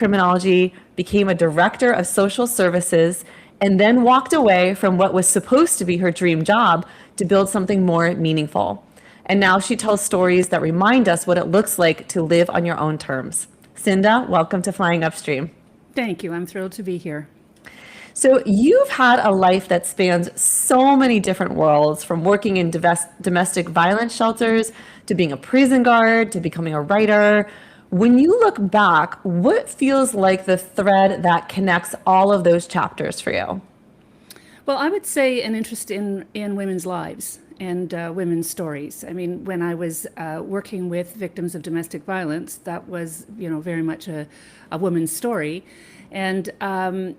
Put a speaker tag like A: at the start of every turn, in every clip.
A: criminology, became a director of social services, and then walked away from what was supposed to be her dream job to build something more meaningful. And now she tells stories that remind us what it looks like to live on your own terms. Cinda, welcome to Flying Upstream.
B: Thank you. I'm thrilled to be here.
A: So you've had a life that spans so many different worlds, from working in domestic violence shelters to being a prison guard to becoming a writer. When you look back, what feels like the thread that connects all of those chapters for you?
B: Well, I would say an interest in women's lives and women's stories. I mean, when I was working with victims of domestic violence, that was, very much a woman's story. And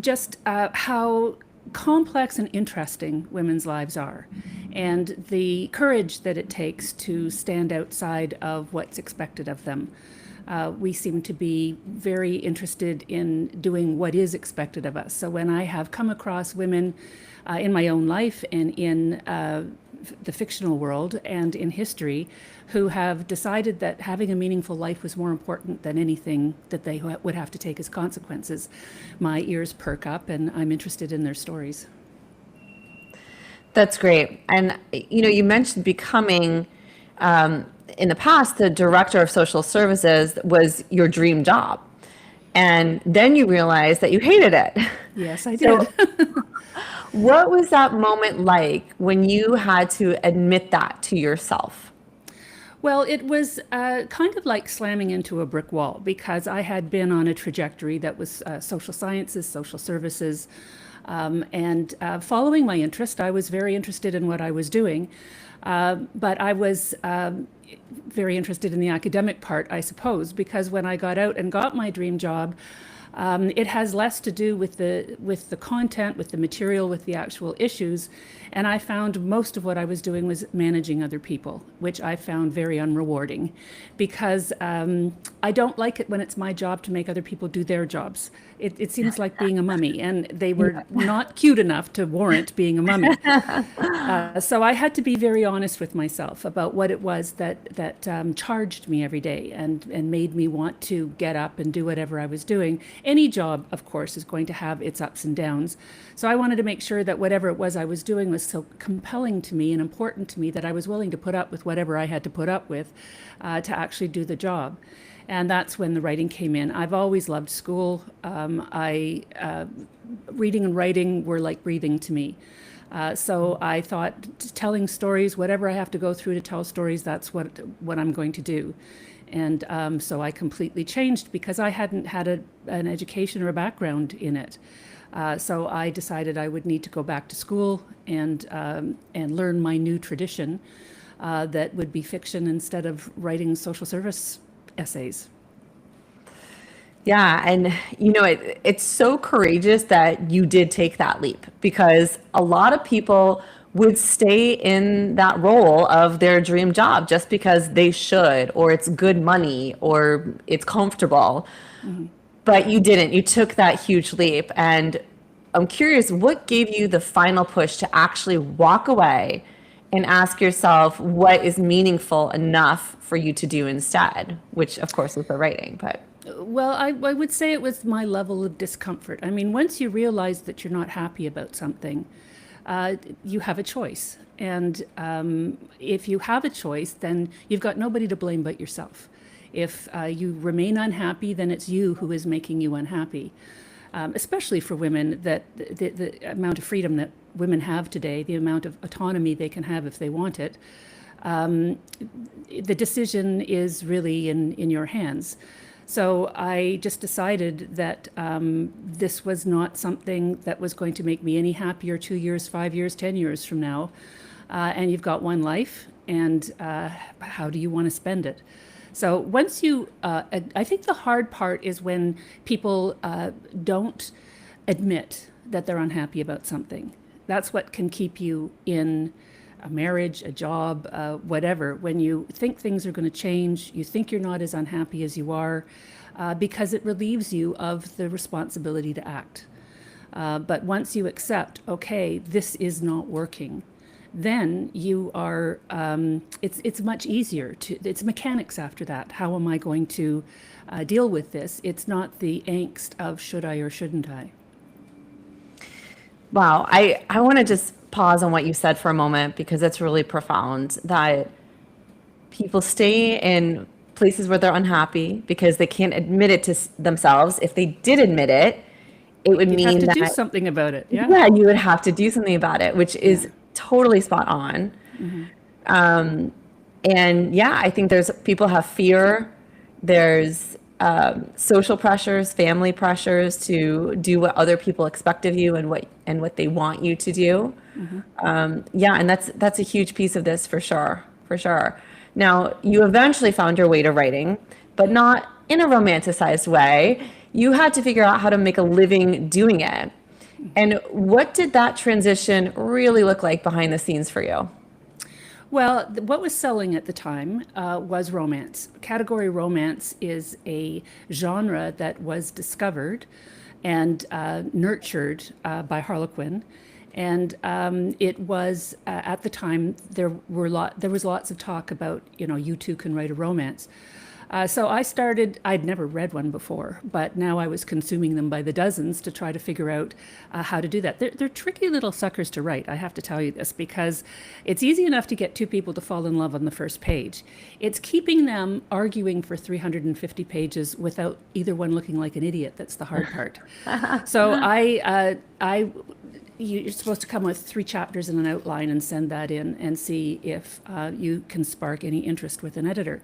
B: just how complex and interesting women's lives are, and the courage that it takes to stand outside of what's expected of them. We seem to be very interested in doing what is expected of us. So when I have come across women in my own life and in the fictional world and in history who have decided that having a meaningful life was more important than anything that they would have to take as consequences, my ears perk up and I'm interested in their stories.
A: That's great. And you mentioned becoming in the past, the director of social services was your dream job. And then you realized that you hated it.
B: Yes, I did.
A: What was that moment like when you had to admit that to yourself?
B: Well, it was kind of like slamming into a brick wall, because I had been on a trajectory that was social sciences, social services, and following my interest. I was very interested in what I was doing, but I was very interested in the academic part, I suppose, because when I got out and got my dream job, it has less to do with the content, with the material, with the actual issues. And I found most of what I was doing was managing other people, which I found very unrewarding, because I don't like it when it's my job to make other people do their jobs. It seems like being a mummy, and they were not cute enough to warrant being a mummy. So I had to be very honest with myself about what it was that charged me every day and made me want to get up and do whatever I was doing. Any job, of course, is going to have its ups and downs. So I wanted to make sure that whatever it was I was doing was so compelling to me and important to me that I was willing to put up with whatever I had to put up with to actually do the job. And that's when the writing came in. I've always loved school. Reading and writing were like breathing to me. So I thought, telling stories, whatever I have to go through to tell stories, that's what I'm going to do. And so I completely changed, because I hadn't had an education or a background in it. So I decided I would need to go back to school and learn my new tradition that would be fiction instead of writing social service essays.
A: Yeah, and it's so courageous that you did take that leap, because a lot of people would stay in that role of their dream job just because they should, or it's good money, or it's comfortable. Mm-hmm. But you didn't. You took that huge leap. And I'm curious, what gave you the final push to actually walk away and ask yourself what is meaningful enough for you to do instead, which of course was the writing, but.
B: Well, I would say it was my level of discomfort. I mean, once you realize that you're not happy about something, you have a choice. And if you have a choice, then you've got nobody to blame but yourself. If you remain unhappy, then it's you who is making you unhappy. Especially for women, that the amount of freedom that women have today, the amount of autonomy they can have if they want it, the decision is really in your hands. So I just decided that this was not something that was going to make me any happier 2 years, 5 years, 10 years from now. And you've got one life, and how do you want to spend it? So once I think the hard part is when people don't admit that they're unhappy about something. That's what can keep you in a marriage, a job, whatever. When you think things are going to change, you think you're not as unhappy as you are, because it relieves you of the responsibility to act. But once you accept, okay, this is not working, then you are, it's much easier to, it's mechanics after that. How am I going to deal with this? It's not the angst of should I or shouldn't I?
A: Wow. I want to just pause on what you said for a moment because it's really profound that people stay in places where they're unhappy because they can't admit it to themselves. If they did admit it, it would
B: You'd have
A: mean
B: to do
A: that,
B: something about it. Yeah.
A: yeah, you would have to do something about it, which is totally spot on. And yeah, I think there's people have fear. There's social pressures, family pressures to do what other people expect of you and what they want you to do. Yeah, and that's a huge piece of this for sure, for sure. Now, you eventually found your way to writing, but not in a romanticized way. You had to figure out how to make a living doing it. And what did that transition really look like behind the scenes for you?
B: Well, what was selling at the time was romance. Category romance is a genre that was discovered and nurtured by Harlequin. And it was at the time there was lots of talk about, you two can write a romance. So I started, I'd never read one before, but now I was consuming them by the dozens to try to figure out how to do that. They're tricky little suckers to write, I have to tell you this, because it's easy enough to get two people to fall in love on the first page. It's keeping them arguing for 350 pages without either one looking like an idiot that's the hard part. So you're supposed to come with 3 chapters and an outline and send that in and see if you can spark any interest with an editor.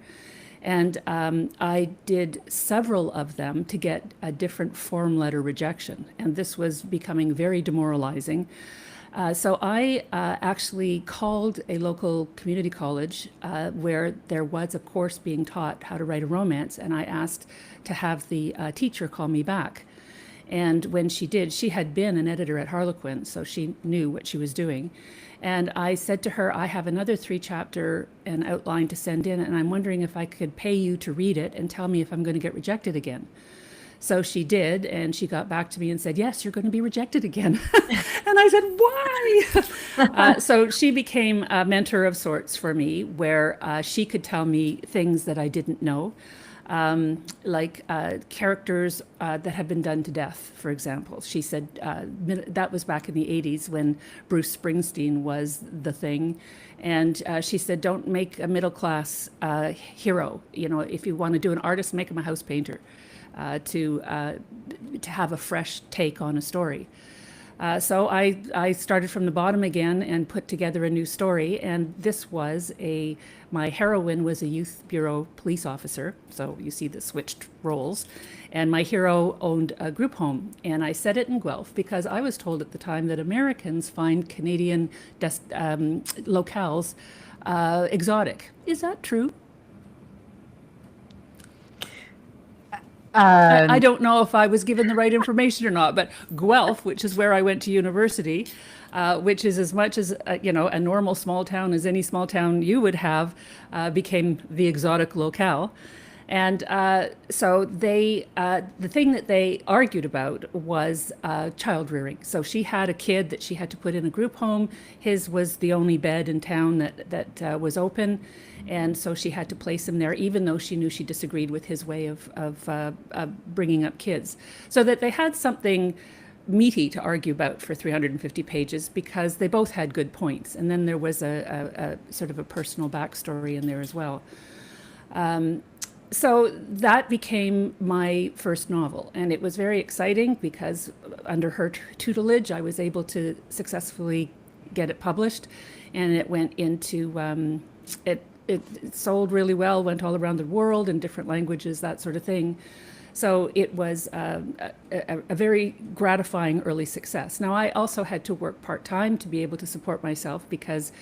B: And I did several of them to get a different form letter rejection. And this was becoming very demoralizing. So I actually called a local community college where there was a course being taught how to write a romance. And I asked to have the teacher call me back. And when she did, she had been an editor at Harlequin, so she knew what she was doing. And I said to her, I have another 3-chapter and outline to send in, and I'm wondering if I could pay you to read it and tell me if I'm going to get rejected again. So she did, and she got back to me and said, yes, you're going to be rejected again. And I said, why? So she became a mentor of sorts for me, where she could tell me things that I didn't know. Like characters that have been done to death, for example. She said that was back in the 80s when Bruce Springsteen was the thing. And she said, don't make a middle class hero. If you want to do an artist, make him a house painter to have a fresh take on a story. So I started from the bottom again and put together a new story. And this was my heroine was a youth bureau police officer. So you see the switched roles. And my hero owned a group home. And I set it in Guelph because I was told at the time that Americans find Canadian locales exotic. Is that true? I don't know if I was given the right information or not, but Guelph, which is where I went to university, which is as much as a normal small town as any small town you would have, became the exotic locale. And so the thing that they argued about was child rearing. So she had a kid that she had to put in a group home. His was the only bed in town that was open. And so she had to place him there, even though she knew she disagreed with his way of bringing up kids. So that they had something meaty to argue about for 350 pages because they both had good points. And then there was a sort of a personal backstory in there as well. So that became my first novel, and it was very exciting because under her tutelage, I was able to successfully get it published, and it went into it sold really well, went all around the world in different languages, that sort of thing. So it was a very gratifying early success. Now, I also had to work part-time to be able to support myself because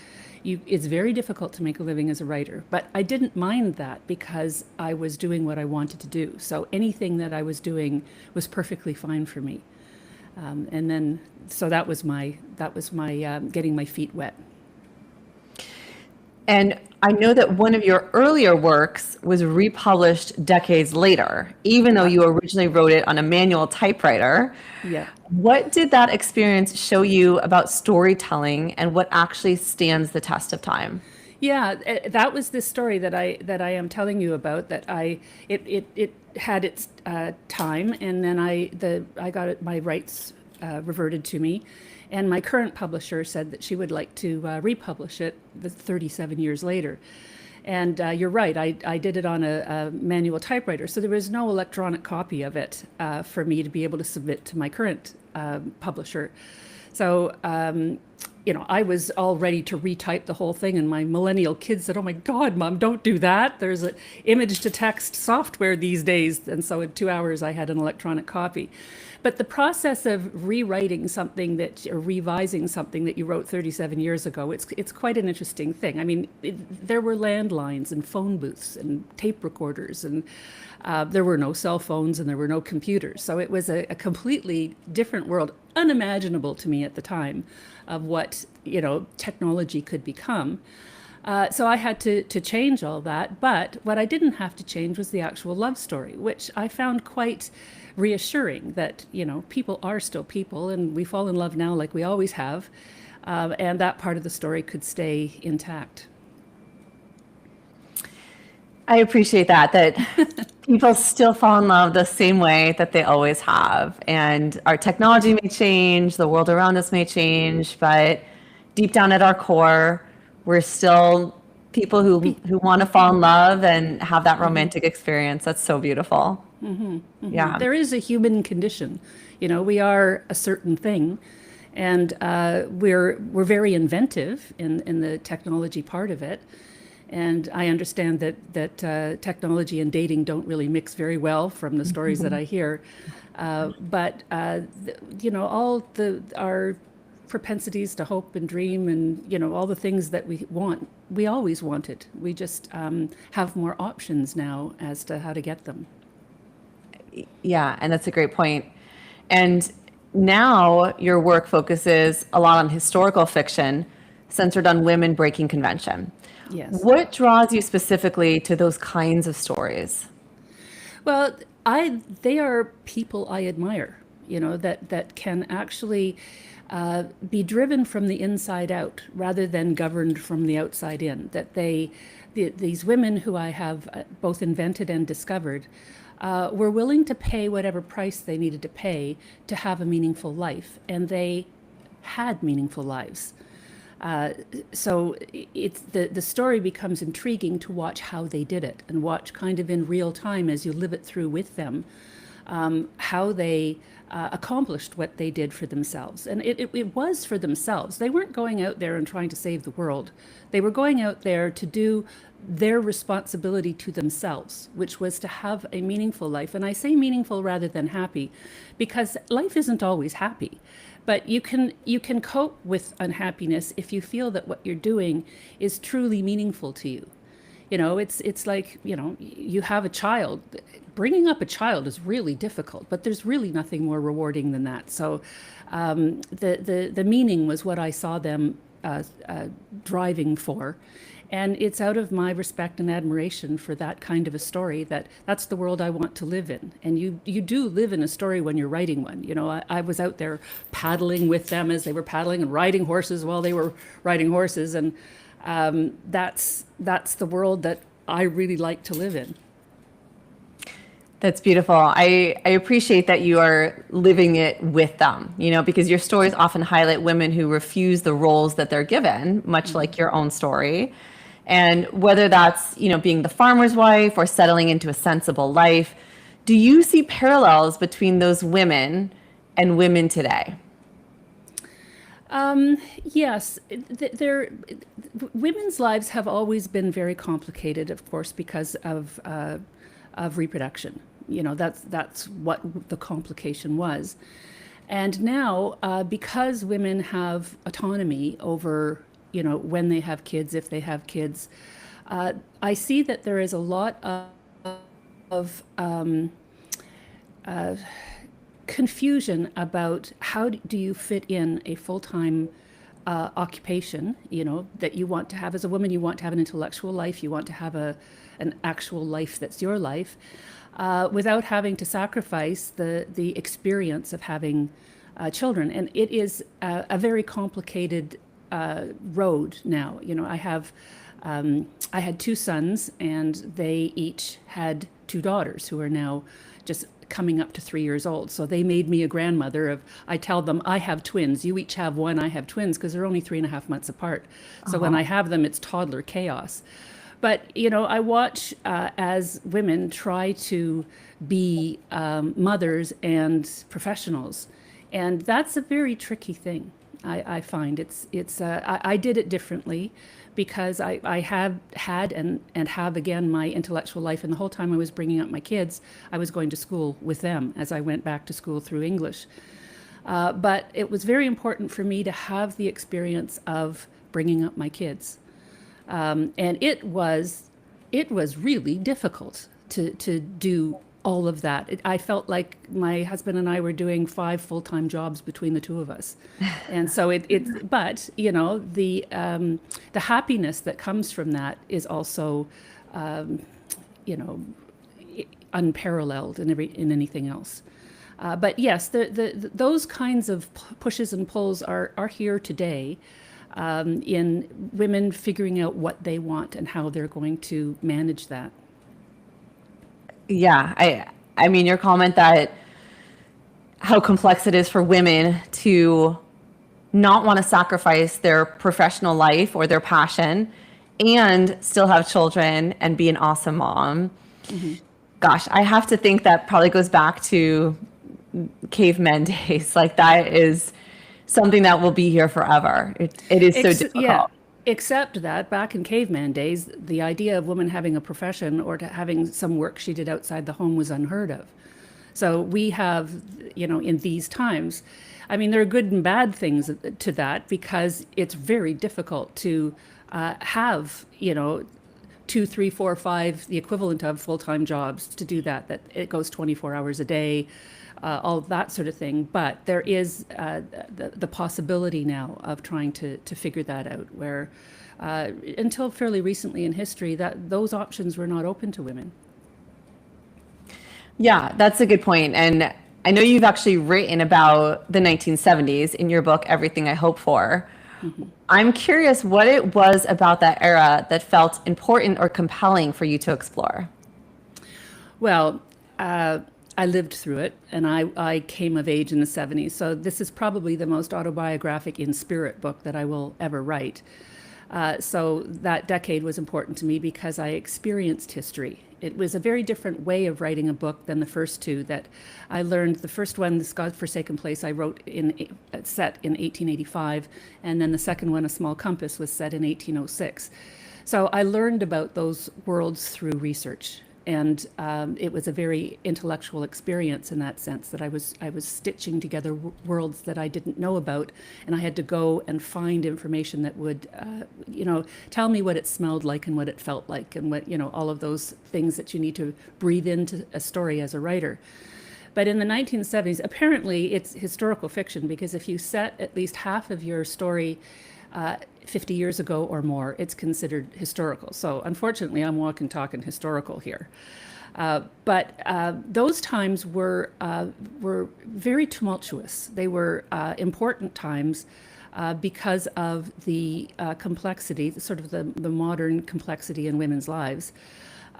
B: it's very difficult to make a living as a writer. But I didn't mind that because I was doing what I wanted to do. So anything that I was doing was perfectly fine for me. And then, so that was my getting my feet wet.
A: And I know that one of your earlier works was republished decades later, even though
B: Yeah.
A: you originally wrote it on a manual typewriter.
B: Yeah.
A: What did that experience show you about storytelling and what actually stands the test of time?
B: Yeah, that was this story that I am telling you about. That it had its time, and then I got my rights reverted to me, and my current publisher said that she would like to republish it 37 years later. And you're right, I did it on a manual typewriter, so there was no electronic copy of it for me to be able to submit to my current publisher. So, I was all ready to retype the whole thing, and my millennial kids said, "Oh my God, Mom, don't do that. There's an image to text software these days." And so in 2 hours, I had an electronic copy. But the process of rewriting something or revising something that you wrote 37 years ago, it's quite an interesting thing. I mean, there were landlines and phone booths and tape recorders, and there were no cell phones and there were no computers. So it was a completely different world, unimaginable to me at the time, of what technology could become. So I had to change all that. But what I didn't have to change was the actual love story, which I found quite reassuring that, people are still people and we fall in love now like we always have. And that part of the story could stay intact.
A: I appreciate that people still fall in love the same way that they always have. And our technology may change, the world around us may change, but deep down at our core, we're still people who want to fall in love and have that romantic experience. That's so beautiful. Yeah.
B: There is a human condition. We are a certain thing, and we're very inventive in the technology part of it. And I understand that technology and dating don't really mix very well from the stories that I hear. But all our propensities to hope and dream, and all the things that we want, we always wanted. We just have more options now as to how to get them.
A: Yeah, and that's a great point. And now your work focuses a lot on historical fiction centered on women breaking convention.
B: Yes.
A: What draws you specifically to those kinds of stories?
B: Well, they are people I admire, that can actually be driven from the inside out rather than governed from the outside in. That these women who I have both invented and discovered were willing to pay whatever price they needed to pay to have a meaningful life, and they had meaningful lives. So it's the story becomes intriguing to watch how they did it and watch kind of in real time as you live it through with them, how they accomplished what they did for themselves. And it was for themselves. They weren't going out there and trying to save the world. They were going out there to do their responsibility to themselves, which was to have a meaningful life. And I say meaningful rather than happy, because life isn't always happy. But you can cope with unhappiness if you feel that what you're doing is truly meaningful to you. It's like, you have a child. Bringing up a child is really difficult, but there's really nothing more rewarding than that. So the meaning was what I saw them driving for. And it's out of my respect and admiration for that kind of a story that's the world I want to live in. And you do live in a story when you're writing one. I was out there paddling with them as they were paddling and riding horses while they were riding horses. And that's the world that I really like to live in.
A: That's beautiful. I appreciate that you are living it with them, because your stories often highlight women who refuse the roles that they're given, much like your own story. And whether that's, being the farmer's wife or settling into a sensible life, do you see parallels between those women and women today?
B: Yes, women's lives have always been very complicated, of course, because of reproduction. That's what the complication was. And now, because women have autonomy over, when they have kids, if they have kids, I see that there is a lot of confusion about how do you fit in a full-time occupation, that you want to have as a woman. You want to have an intellectual life. You want to have an actual life that's your life, without having to sacrifice the experience of having children. And it is a very complicated road now. I had two sons, and they each had two daughters who are now just coming up to 3 years old. So they made me a grandmother I tell them, I have twins. You each have one, I have twins, because they're only 3.5 months apart. So when I have them, it's toddler chaos. But, I watch as women try to be mothers and professionals. And that's a very tricky thing. I find I did it differently because I have had and have again my intellectual life. And the whole time I was bringing up my kids, I was going to school with them as I went back to school through English. But it was very important for me to have the experience of bringing up my kids. And it was really difficult to do all of that. I felt like my husband and I were doing 5 full-time jobs between the two of us. And so but the happiness that comes from that is also, unparalleled in anything else. But yes, those kinds of pushes and pulls are here today, in women figuring out what they want and how they're going to manage that.
A: Yeah, I mean, your comment that how complex it is for women to not want to sacrifice their professional life or their passion and still have children and be an awesome mom. Mm-hmm. Gosh, I have to think that probably goes back to cavemen days. Like, that is something that will be here forever. It is so difficult.
B: Yeah. Except that back in caveman days, the idea of women having a profession or to having some work she did outside the home was unheard of. So we have, in these times, I mean, there are good and bad things to that, because it's very difficult to have, 2, 3, 4, 5, the equivalent of full-time jobs to do that it goes 24 hours a day. All that sort of thing. But there is the possibility now of trying to figure that out, where until fairly recently in history, that those options were not open to women.
A: Yeah, that's a good point. And I know you've actually written about the 1970s in your book, Everything I Hope For. Mm-hmm. I'm curious what it was about that era that felt important or compelling for you to explore.
B: Well, I lived through it, and I came of age in the 70s. So this is probably the most autobiographic in spirit book that I will ever write. So that decade was important to me because I experienced history. It was a very different way of writing a book than the first two that I learned. The first one, This God-Forsaken Place, I wrote set in 1885, and then the second one, A Small Compass, was set in 1806. So I learned about those worlds through research. And it was a very intellectual experience in that sense, that I was stitching together worlds that I didn't know about, and I had to go and find information that would, tell me what it smelled like and what it felt like, and what, all of those things that you need to breathe into a story as a writer. But in the 1970s, apparently it's historical fiction, because if you set at least half of your story 50 years ago or more, it's considered historical. So unfortunately, I'm walking, talking historical here. But those times were very tumultuous. They were important times because of the complexity, sort of the modern complexity in women's lives.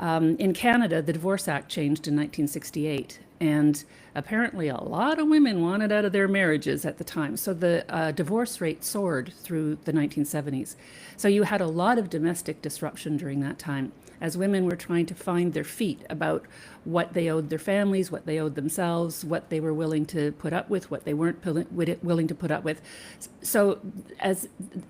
B: In Canada, the Divorce Act changed in 1968, and apparently a lot of women wanted out of their marriages at the time. So the divorce rate soared through the 1970s. So you had a lot of domestic disruption during that time, as women were trying to find their feet about what they owed their families, what they owed themselves, what they were willing to put up with, what they weren't willing to put up with. So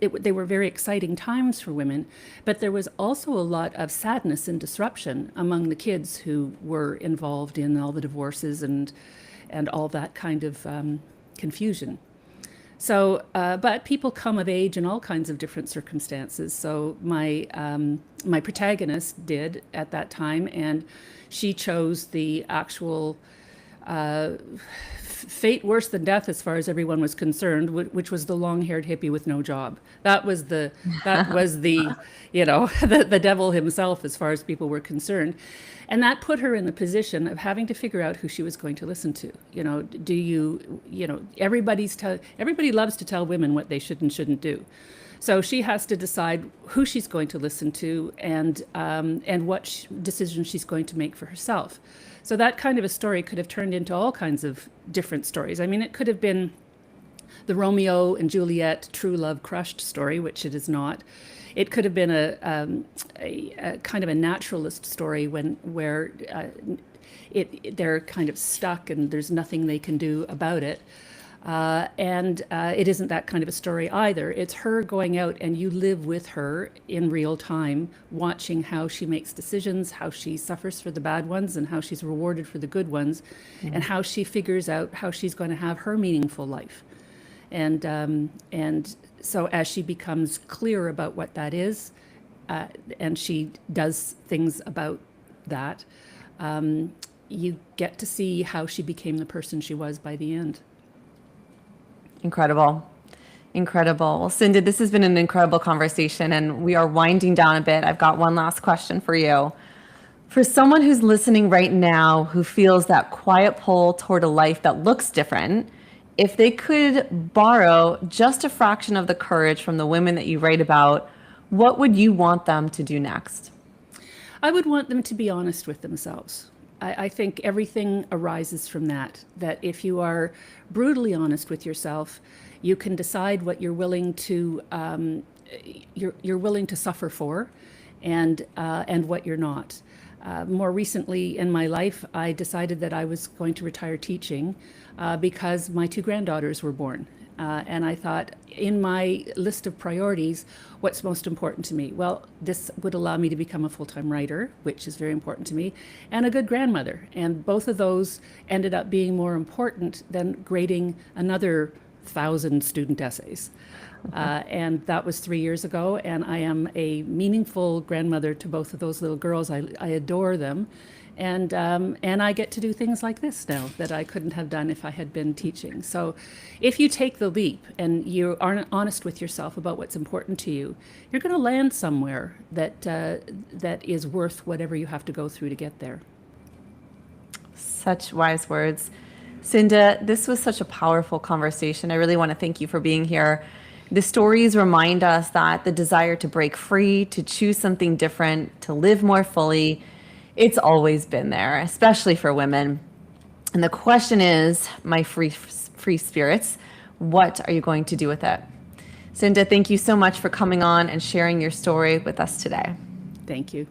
B: they were very exciting times for women, but there was also a lot of sadness and disruption among the kids who were involved in all the divorces and all that kind of confusion. So, but people come of age in all kinds of different circumstances. So my protagonist did at that time, and she chose the actual fate worse than death as far as everyone was concerned, which was the long-haired hippie with no job. That was the the devil himself as far as people were concerned. And that put her in the position of having to figure out who she was going to listen to. Everybody loves to tell women what they should and shouldn't do. So she has to decide who she's going to listen to and what decision she's going to make for herself. So that kind of a story could have turned into all kinds of different stories. I mean, it could have been the Romeo and Juliet true love crushed story, which it is not. It could have been a kind of a naturalist story where they're kind of stuck and there's nothing they can do about it. And it isn't that kind of a story either. It's her going out and you live with her in real time, watching how she makes decisions, how she suffers for the bad ones and how she's rewarded for the good ones, and how she figures out how she's going to have her meaningful life. And so as she becomes clear about what that is, and she does things about that, you get to see how she became the person she was by the end.
A: Incredible. Incredible. Well, Cinda, this has been an incredible conversation and we are winding down a bit. I've got one last question for you. For someone who's listening right now who feels that quiet pull toward a life that looks different, if they could borrow just a fraction of the courage from the women that you write about, what would you want them to do next?
B: I would want them to be honest with themselves. I think everything arises from that if you are brutally honest with yourself, you can decide what you're willing to you're willing to suffer for, and what you're not. More recently in my life, I decided that I was going to retire teaching because my 2 granddaughters were born. And I thought, in my list of priorities, what's most important to me? Well, this would allow me to become a full-time writer, which is very important to me, and a good grandmother. And both of those ended up being more important than grading another 1,000 student essays. And that was 3 years ago, and I am a meaningful grandmother to both of those little girls. I adore them. And I get to do things like this now that I couldn't have done if I had been teaching. So if you take the leap and you aren't honest with yourself about what's important to you, you're going to land somewhere that is worth whatever you have to go through to get there.
A: Such wise words. Cinda, this was such a powerful conversation. I really want to thank you for being here. The stories remind us that the desire to break free, to choose something different, to live more fully, it's always been there, especially for women. And the question is, my free spirits, what are you going to do with it? Cinda, thank you so much for coming on and sharing your story with us today.
B: Thank you.